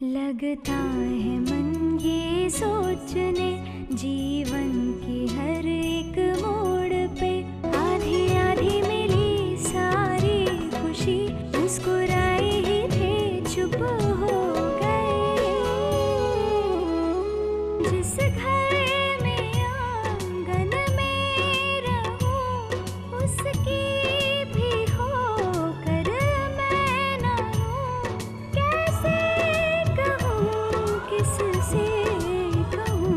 लगता है मन ये सोचने जीवन की हर एक मोड़ पे आधी आधी मिली सारी खुशी मुस्कुराए ही थे चुप हो गए। जिस घर में आंगन में रहूं उसकी भी होकर मैं ना हूं। कैसे कहूं किससे कहूं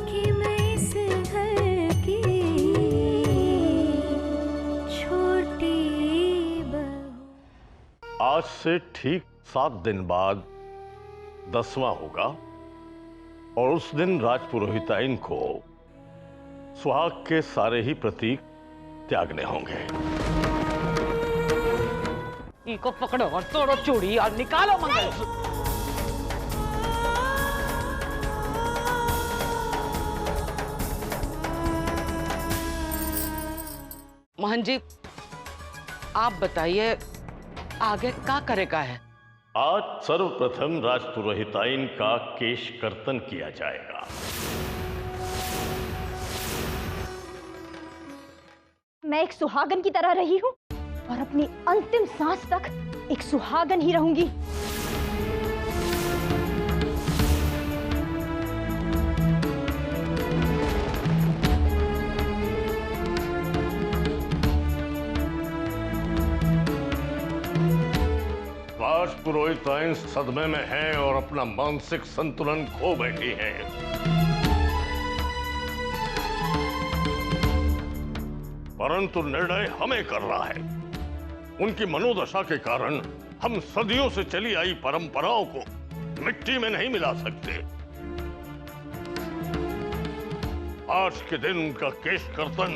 कि मैं इस घर की छोटी बहू। आज से ठीक 7 दिन बाद 10वां होगा और उस दिन राजपुरोहिताइन को सुहाग के सारे ही प्रतीक त्यागने होंगे। इको पकड़ो और तोड़ो चूड़ी और निकालो मंगलसूत्र। मोहन जी, आप बताइए आगे क्या करेगा है? आज सर्वप्रथम राजपुरोहिताइन का केश कर्तन किया जाएगा। मैं एक सुहागन की तरह रही हूँ और अपनी अंतिम सांस तक एक सुहागन ही रहूंगी। राजपुरोहिताइन सदमे में हैं और अपना मानसिक संतुलन खो बैठी हैं। परंतु निर्णय हमें करना है। उनकी मनोदशा के कारण हम सदियों से चली आई परंपराओं को मिट्टी में नहीं मिला सकते। आज के दिन उनका केश कर्तन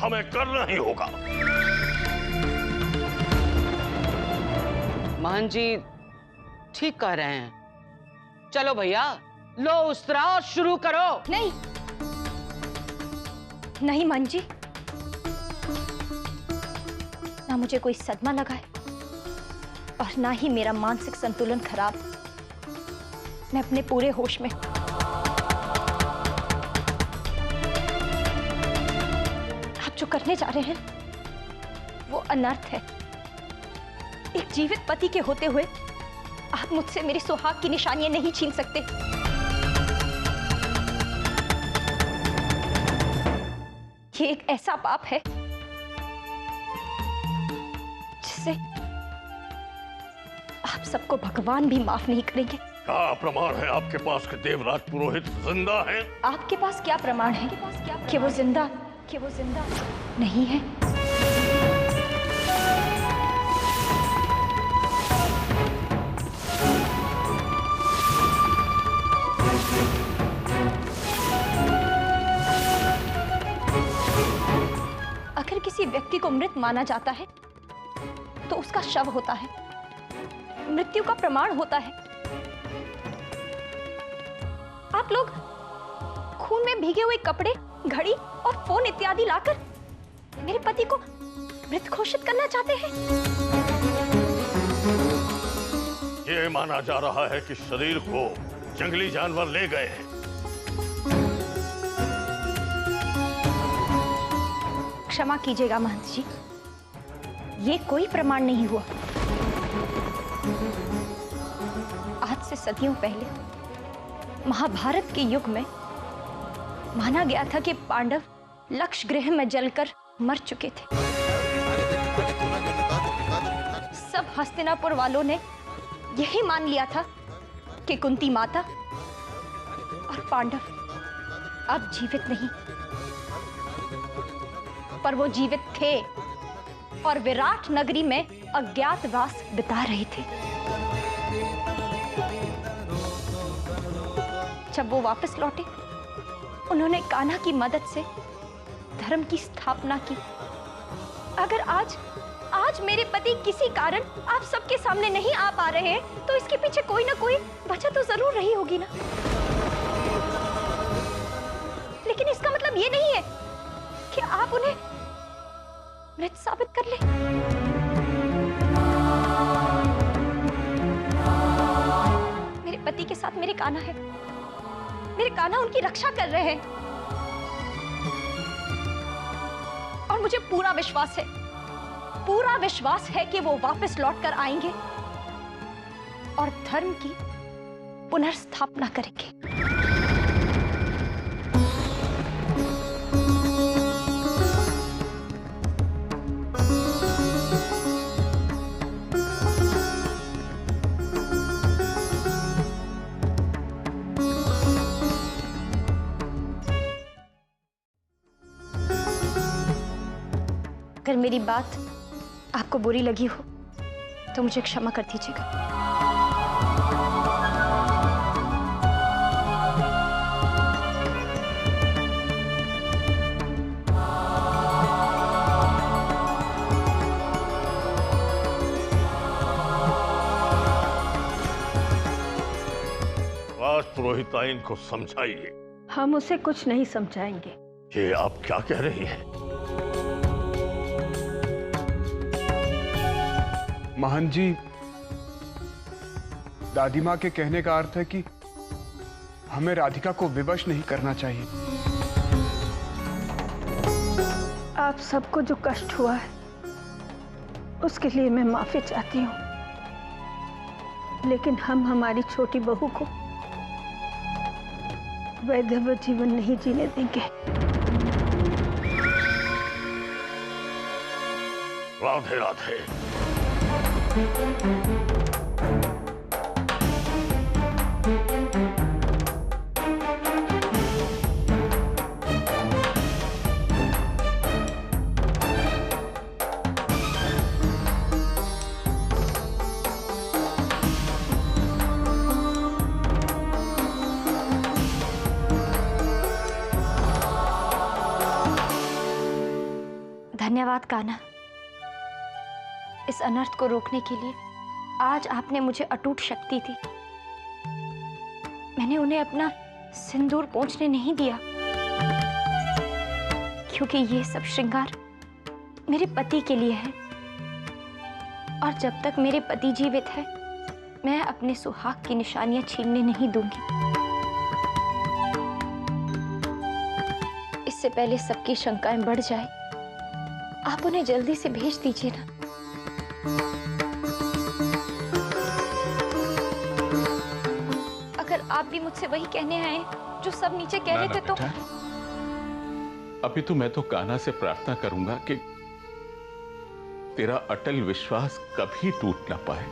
हमें करना ही होगा। मोहन जी ठीक कह रहे हैं। चलो भैया, लो उस्तरा और शुरू करो। नहीं नहीं मान जी, ना मुझे कोई सदमा लगा है और ना ही मेरा मानसिक संतुलन खराब। मैं अपने पूरे होश में। आप जो करने जा रहे हैं वो अनर्थ है। एक जीवित पति के होते हुए आप मुझसे मेरी सुहाग की निशानियां नहीं छीन सकते। ये एक ऐसा पाप है जिसे आप सबको भगवान भी माफ नहीं करेंगे। क्या प्रमाण है आपके पास कि देवराज पुरोहित जिंदा है? आपके पास क्या प्रमाण है कि वो जिंदा नहीं है? अगर किसी व्यक्ति को मृत माना जाता है तो उसका शव होता है, मृत्यु का प्रमाण होता है। आप लोग खून में भीगे हुए कपड़े, घड़ी और फोन इत्यादि लाकर मेरे पति को मृत घोषित करना चाहते हैं। ये माना जा रहा है कि शरीर को जंगली जानवर ले गए हैं। क्षमा कीजिएगा महंत जी, ये कोई प्रमाण नहीं हुआ। आज से सदियों पहले महाभारत के युग में माना गया था कि पांडव लक्ष्य गृह में जलकर मर चुके थे। सब हस्तिनापुर वालों ने यही मान लिया था कि कुंती माता और पांडव अब जीवित नहीं, पर वो जीवित थे और विराट नगरी में अज्ञातवास बिता रहे थे। जब वो वापस लौटे, उन्होंने कान्हा की मदद से धर्म की स्थापना की। अगर आज मेरे पति किसी कारण आप सबके सामने नहीं आ पा रहे हैं तो इसके पीछे कोई ना कोई वजह तो जरूर रही होगी ना। लेकिन इसका मतलब ये नहीं है कि आप उन्हें मृत साबित कर ले। पति के साथ मेरे कान्हा है। मेरे कान्हा उनकी रक्षा कर रहे हैं और मुझे पूरा विश्वास है कि वो वापस लौटकर आएंगे और धर्म की पुनर्स्थापना करेंगे। अगर मेरी बात आपको बुरी लगी हो तो मुझे क्षमा कर दीजिएगा। राजपुरोहिताइन को समझाइए। हम उसे कुछ नहीं समझाएंगे। ये आप क्या कह रही हैं? महंत जी, दादी माँ के कहने का अर्थ है कि हमें राधिका को विवश नहीं करना चाहिए। आप सबको जो कष्ट हुआ है उसके लिए मैं माफी चाहती हूँ, लेकिन हम हमारी छोटी बहू को वैधव्य जीवन नहीं जीने देंगे। राधे राधे। धन्यवाद कान्हा। इस अनर्थ को रोकने के लिए आज आपने मुझे अटूट शक्ति दी। मैंने उन्हें अपना सिंदूर पोंछने नहीं दिया, क्योंकि ये सब श्रृंगार मेरे पति के लिए है और जब तक मेरे पति जीवित है मैं अपने सुहाग की निशानियां छीनने नहीं दूंगी। इससे पहले सबकी शंकाएं बढ़ जाए, आप उन्हें जल्दी से भेज दीजिए ना। अगर आप भी मुझसे वही कहने आए जो सब नीचे कह रहे थे तो अभी तो मैं तो कान्हा से प्रार्थना करूंगा कि तेरा अटल विश्वास कभी टूट ना पाए,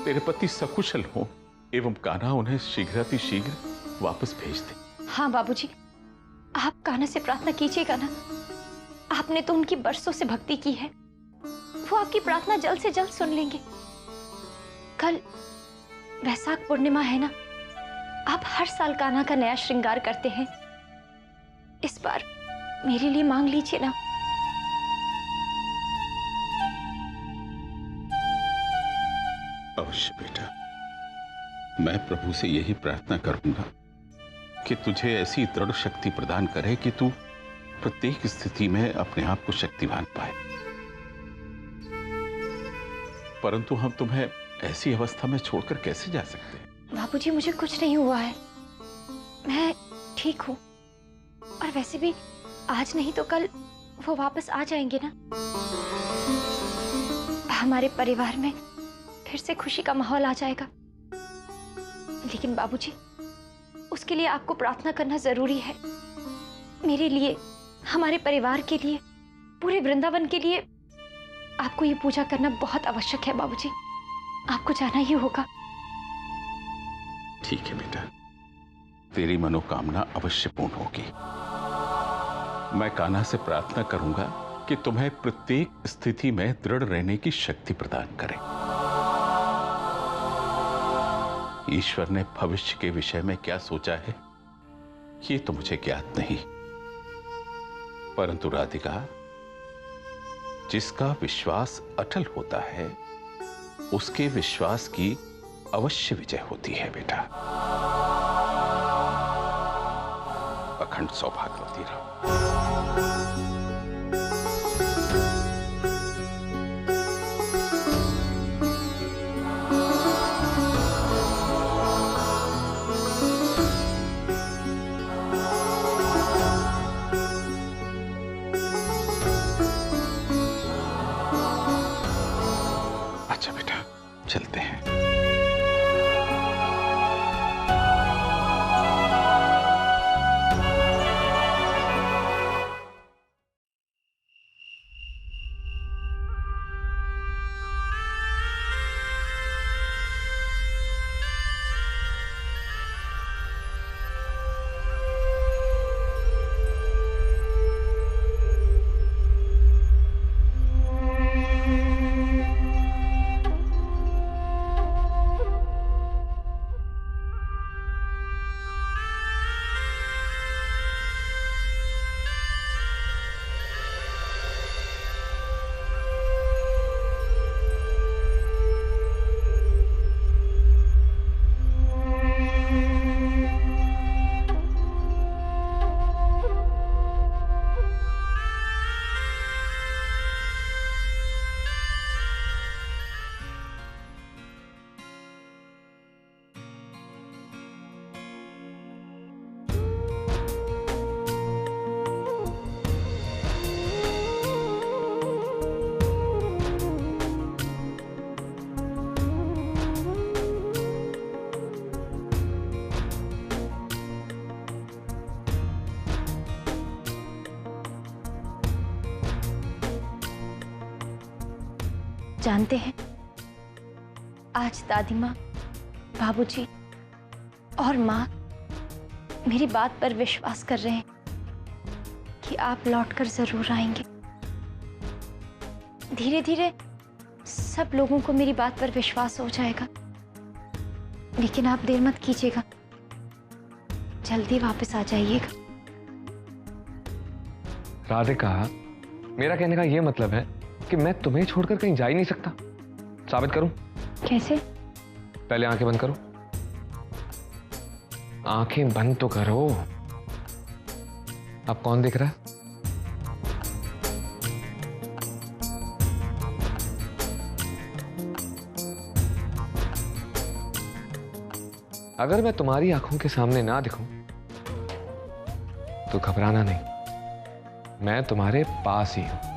तेरे पति सकुशल हो एवं कान्हा उन्हें शीघ्रातिशीघ्र वापस भेज दे। हाँ बाबूजी, आप कान्हा से प्रार्थना कीजिएगा ना। आपने तो उनकी बरसों से भक्ति की है, वो आपकी प्रार्थना जल्द से जल्द सुन लेंगे। कल वैशाख पूर्णिमा है ना, आप हर साल कान्हा का नया श्रृंगार करते हैं, इस बार मेरे लिए मांग लीजिए ना। अवश्य बेटा, मैं प्रभु से यही प्रार्थना करूंगा कि तुझे ऐसी दृढ़ शक्ति प्रदान करे कि तू प्रत्येक स्थिति में अपने आप को शक्तिवान पाए। परंतु हम तुम्हें ऐसी अवस्था में छोड़कर कैसे जा सकते हैं? बाबूजी, मुझे कुछ नहीं हुआ है, मैं ठीक हूँ। और वैसे भी आज नहीं तो कल वो वापस आ जाएंगे ना। हमारे परिवार में फिर से खुशी का माहौल आ जाएगा। लेकिन बाबूजी, उसके लिए आपको प्रार्थना करना जरूरी है। मेरे लिए, हमारे परिवार के लिए, पूरे वृंदावन के लिए आपको ये पूजा करना बहुत आवश्यक है। बाबूजी, आपको जाना ही होगा। ठीक है बेटा, तेरी मनोकामना अवश्य पूर्ण होगी। मैं कान्हा से प्रार्थना करूंगा कि तुम्हें प्रत्येक स्थिति में दृढ़ रहने की शक्ति प्रदान करे। ईश्वर ने भविष्य के विषय में क्या सोचा है ये तो मुझे ज्ञात नहीं, परंतु राधिका, जिसका विश्वास अटल होता है उसके विश्वास की अवश्य विजय होती है बेटा। अखंड सौभाग्यवती रहो। चलते हैं। जानते हैं, आज दादी माँ, बाबूजी और माँ मेरी बात पर विश्वास कर रहे हैं कि आप लौटकर जरूर आएंगे। धीरे धीरे सब लोगों को मेरी बात पर विश्वास हो जाएगा, लेकिन आप देर मत कीजिएगा, जल्दी वापस आ जाइएगा। राधिका, मेरा कहने का यह मतलब है कि मैं तुम्हें छोड़कर कहीं जा ही नहीं सकता। साबित करूं? कैसे? पहले आंखें बंद करो। आंखें बंद तो करो। अब कौन दिख रहा है? अगर मैं तुम्हारी आंखों के सामने ना दिखूं तो घबराना नहीं, मैं तुम्हारे पास ही हूं।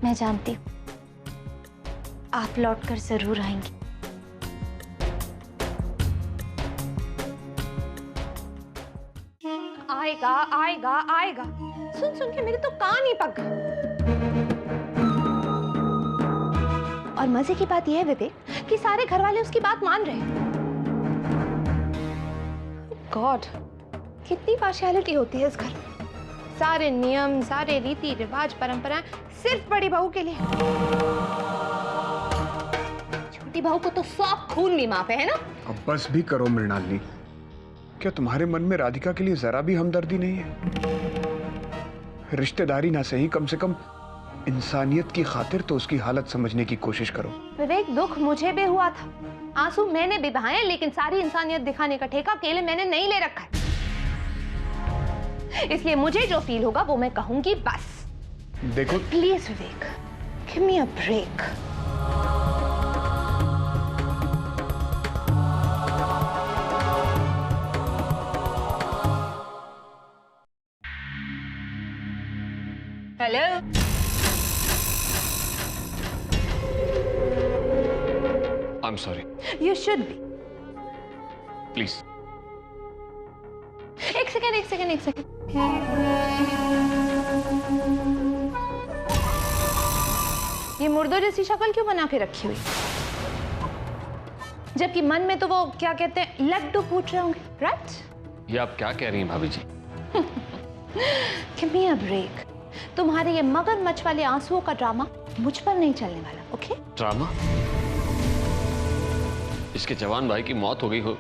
मैं जानती हूँ आप लौटकर जरूर आएंगे। आएगा आएगा आएगा, सुन सुन के मेरे तो कान ही पक गए। और मजे की बात यह है विवेक कि सारे घर वाले उसकी बात मान रहे हैं। गॉड, कितनी पार्शियलिटी होती है इस घर में। सारे नियम, सारे रीति रिवाज, परंपराएं सिर्फ बड़ी बहू के लिए। छोटी बहू को तो 100 खून भी माफ है ना। अब बस भी करो मृणालिनी, क्या तुम्हारे मन में राधिका के लिए जरा भी हमदर्दी नहीं है? रिश्तेदारी ना सही, कम से कम इंसानियत की खातिर तो उसकी हालत समझने की कोशिश करो। विवेक, दुख मुझे भी हुआ था, आंसू मैंने भी बहाए, लेकिन सारी इंसानियत दिखाने का ठेका अकेले मैंने नहीं ले रखा है। इसलिए मुझे जो फील होगा वो मैं कहूंगी बस। देखो please Vivek, give me a break. Hello, I am sorry. You should be. Please. एक सेकेंड। ये मुर्दों जैसी शक्ल क्यों बना के रखी हुई? जबकि मन में तो वो क्या कहते हैं, लड्डू फूट रहे होंगे, राइट? ये आप क्या कह रही हैं भाभी जी? Give me a break. तुम्हारे ये मगरमच्छ वाले आंसुओं का ड्रामा मुझ पर नहीं चलने वाला, ओके? ड्रामा? इसके जवान भाई की मौत हो गई हो,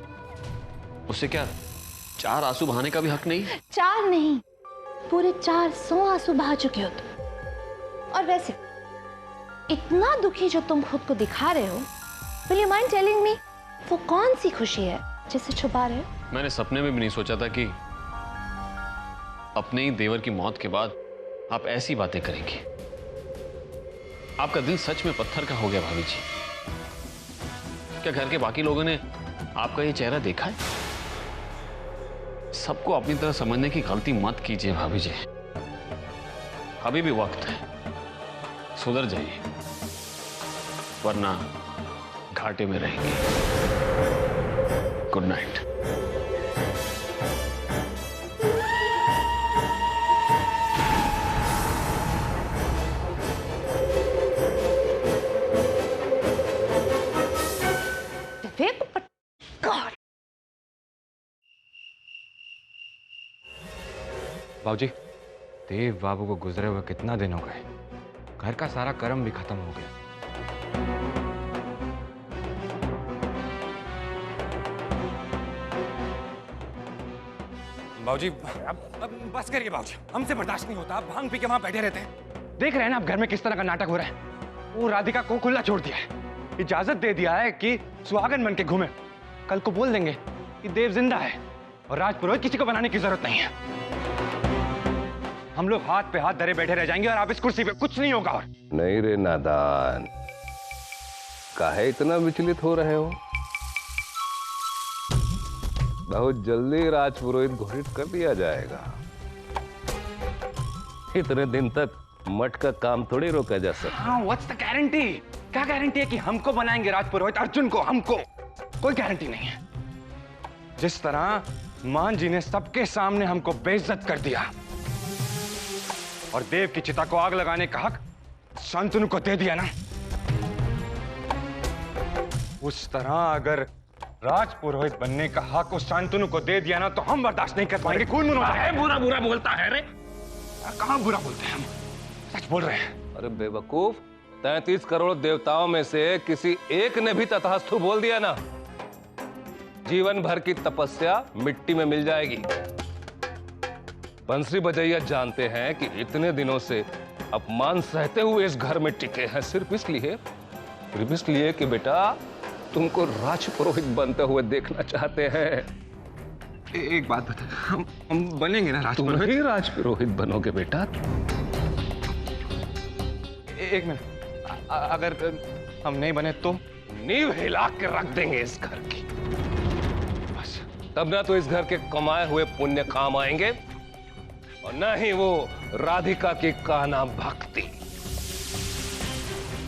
उससे क्या 4 आंसू बहाने का भी हक नहीं? 4 नहीं, पूरे 400 आंसू बहा चुके हो तुम। और वैसे इतना दुखी जो तुम खुद को दिखा रहे हो, will you mind telling me वो कौन सी खुशी है जिसे छुपा रहे हो? मैंने सपने में भी नहीं सोचा था कि अपने ही देवर की मौत के बाद आप ऐसी बातें करेंगे। आपका दिल सच में पत्थर का हो गया भाभी जी। क्या घर के बाकी लोगों ने आपका ये चेहरा देखा है? सबको अपनी तरह समझने की गलती मत कीजिए भाभी जी। अभी भी वक्त है, सुधर जाइए, वरना घाटे में रहेंगे। Good night. बाबूजी, देव बाबू को गुजरे हुए कितना दिन हो गए। घर का सारा कर्म भी खत्म हो गया। बाबूजी अब बस करिए बाबूजी, हमसे बर्दाश्त नहीं होता। आप भांग पी के वहां बैठे रहते हैं। देख रहे हैं ना आप घर में किस तरह का नाटक हो रहा है। वो राधिका को खुला छोड़ दिया है, इजाजत दे दिया है कि सुहागन बन के घूमे। कल को बोल देंगे कि देव जिंदा है और राजपुरोहित किसी को बनाने की जरूरत नहीं है। हम लोग हाथ पे हाथ धरे बैठे रह जाएंगे और आप इस कुर्सी पे, कुछ नहीं होगा। और नहीं रे नादान, काहे इतना विचलित हो रहे हो? बहुत जल्दी राजपुरोहित घोषित कर दिया जाएगा। इतने दिन तक मठ का काम थोड़ी रोका जा सकता। हाँ, व्हाट्स द गारंटी? क्या गारंटी है कि हमको बनाएंगे राजपुरोहित, अर्जुन को? हमको कोई गारंटी नहीं है। जिस तरह मान जी ने सबके सामने हमको बेइज्जत कर दिया और देव की चिता को आग लगाने का हक शांतनु को दे दिया ना, उस तरह अगर राजपुरोहित बनने का हक उस शांतनु को दे दिया ना, तो हम बर्दाश्त नहीं कर पाएंगे। खून मुनों है। बुरा बुरा बोलता है रे। कहां बुरा बोलते हैं हम, सच बोल रहे हैं। अरे बेवकूफ, 33 करोड़ देवताओं में से किसी एक ने भी तथास्तु बोल दिया ना, जीवन भर की तपस्या मिट्टी में मिल जाएगी। बंसरी बजैया जानते हैं कि इतने दिनों से अपमान सहते हुए इस घर में टिके हैं सिर्फ इसलिए कि बेटा तुमको राजपुरोहित बनते हुए देखना चाहते हैं। एक बात बता, हम बनेंगे ना राजपुरोहित? तुम ही राजपुरोहित बनोगे बेटा। एक मिनट, अगर हम नहीं बने तो? नींव हिला के रख देंगे इस घर की। बस तब ना तो इस घर के कमाए हुए पुण्य काम आएंगे और न ही वो राधिका की कान्हा भक्ति।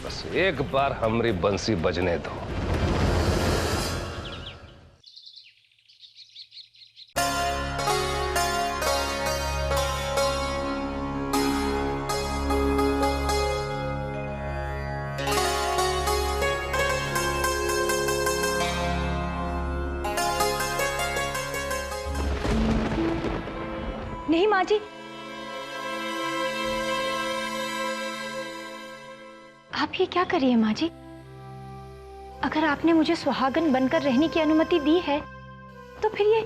बस एक बार हमारी बंसी बजने दो। नहीं माँ जी, आप ये क्या करिए माँ जी? अगर आपने मुझे सुहागन बनकर रहने की अनुमति दी है, तो फिर ये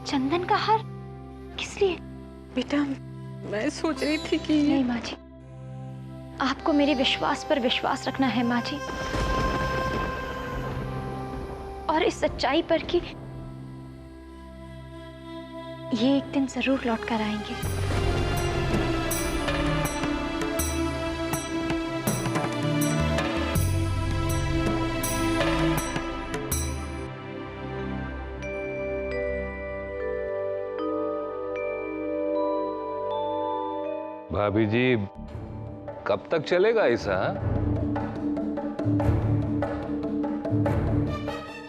चंदन का हार किस लिए? बेटा, मैं सोच रही थी कि नहीं माँ जी, आपको मेरे विश्वास पर विश्वास रखना है माँ जी, और इस सच्चाई पर कि ये एक दिन जरूर लौट कर आएंगे। भाभी जी, कब तक चलेगा ऐसा?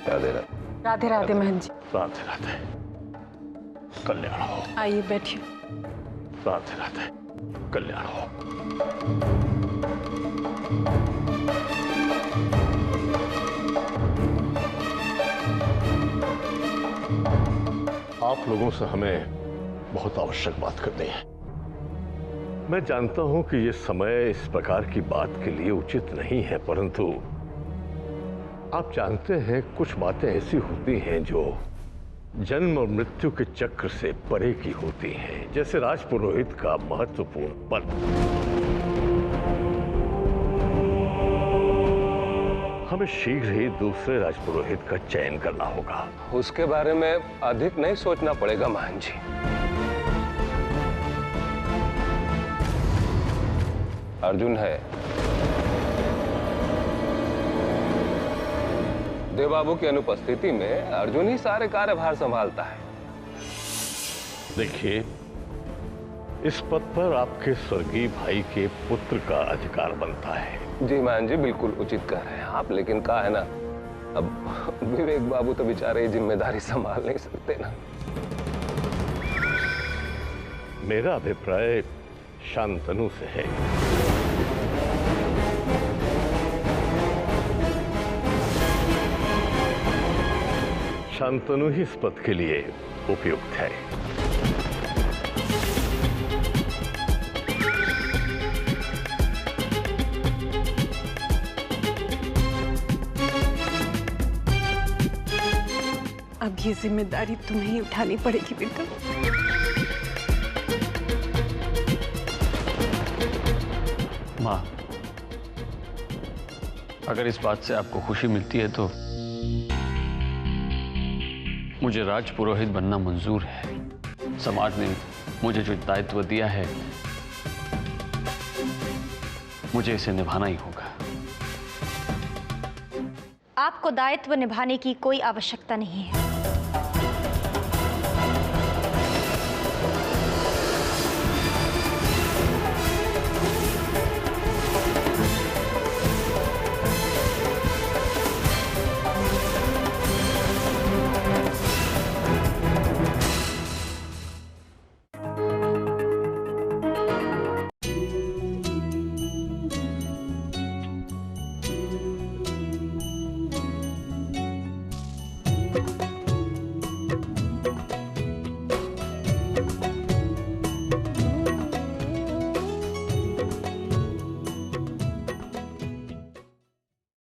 राधे राधे। राधे राधे महंत जी। राधे राधे, कल्याण हो। आइए बैठिए। राधे राधे, कल्याण हो। आप लोगों से हमें बहुत आवश्यक बात करनी है। मैं जानता हूं कि यह समय इस प्रकार की बात के लिए उचित नहीं है, परंतु आप जानते हैं कुछ बातें ऐसी होती हैं जो जन्म और मृत्यु के चक्र से परे की होती हैं, जैसे राजपुरोहित का महत्वपूर्ण पद। हमें शीघ्र ही दूसरे राजपुरोहित का चयन करना होगा। उसके बारे में अधिक नहीं सोचना पड़ेगा महान जी। अर्जुन है। देवबाबू की अनुपस्थिति में अर्जुन ही सारे कार्यभार संभालता है। देखिए, इस पद पर आपके स्वर्गीय भाई के पुत्र का अधिकार बनता है। जी महान जी, बिल्कुल उचित कह रहे हैं आप, लेकिन कहा है ना, अब विवेक बाबू तो बेचारे जिम्मेदारी संभाल नहीं सकते ना। मेरा अभिप्राय शांतनु से है। शांतनु ही इस पद के लिए उपयुक्त है। अब ये जिम्मेदारी तुम्हें ही उठानी पड़ेगी बेटा। माँ, अगर इस बात से आपको खुशी मिलती है तो मुझे राजपुरोहित बनना मंजूर है। समाज ने मुझे जो दायित्व दिया है, मुझे इसे निभाना ही होगा। आपको दायित्व निभाने की कोई आवश्यकता नहीं है।